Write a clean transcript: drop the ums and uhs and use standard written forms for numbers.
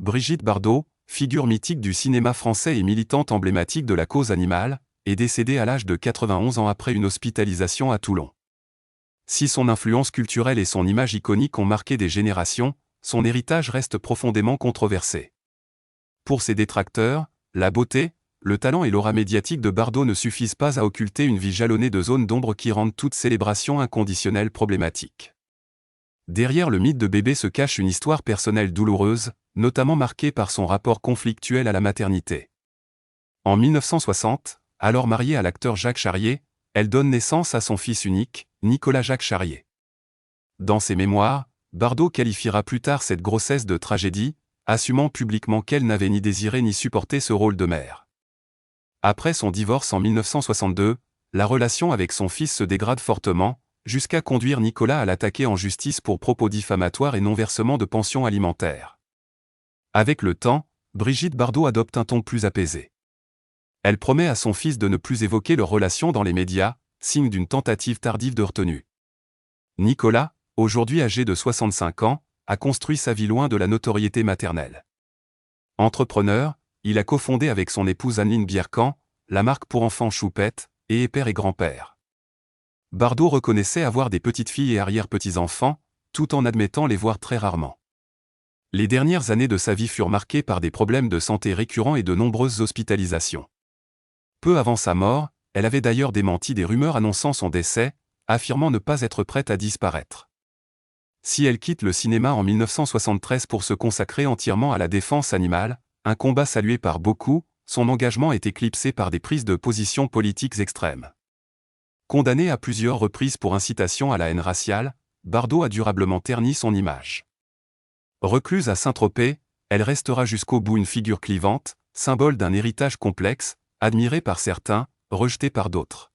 Brigitte Bardot, figure mythique du cinéma français et militante emblématique de la cause animale, est décédée à l'âge de 91 ans après une hospitalisation à Toulon. Si son influence culturelle et son image iconique ont marqué des générations, son héritage reste profondément controversé. Pour ses détracteurs, la beauté, le talent et l'aura médiatique de Bardot ne suffisent pas à occulter une vie jalonnée de zones d'ombre qui rendent toute célébration inconditionnelle problématique. Derrière le mythe de bébé se cache une histoire personnelle douloureuse, notamment marquée par son rapport conflictuel à la maternité. En 1960, alors mariée à l'acteur Jacques Charrier, elle donne naissance à son fils unique, Nicolas Jacques Charrier. Dans ses mémoires, Bardot qualifiera plus tard cette grossesse de tragédie, assumant publiquement qu'elle n'avait ni désiré ni supporté ce rôle de mère. Après son divorce en 1962, la relation avec son fils se dégrade fortement, jusqu'à conduire Nicolas à l'attaquer en justice pour propos diffamatoires et non-versement de pension alimentaire. Avec le temps, Brigitte Bardot adopte un ton plus apaisé. Elle promet à son fils de ne plus évoquer leur relation dans les médias, signe d'une tentative tardive de retenue. Nicolas, aujourd'hui âgé de 65 ans, a construit sa vie loin de la notoriété maternelle. Entrepreneur, il a cofondé avec son épouse Anne-Lyne Bierkamp, la marque pour enfants Choupette, et est père et grand-père. Bardot reconnaissait avoir des petites-filles et arrière-petits-enfants, tout en admettant les voir très rarement. Les dernières années de sa vie furent marquées par des problèmes de santé récurrents et de nombreuses hospitalisations. Peu avant sa mort, elle avait d'ailleurs démenti des rumeurs annonçant son décès, affirmant ne pas être prête à disparaître. Si elle quitte le cinéma en 1973 pour se consacrer entièrement à la défense animale, un combat salué par beaucoup, son engagement est éclipsé par des prises de position politiques extrêmes. Condamnée à plusieurs reprises pour incitation à la haine raciale, Bardot a durablement terni son image. Recluse à Saint-Tropez, elle restera jusqu'au bout une figure clivante, symbole d'un héritage complexe, admirée par certains, rejetée par d'autres.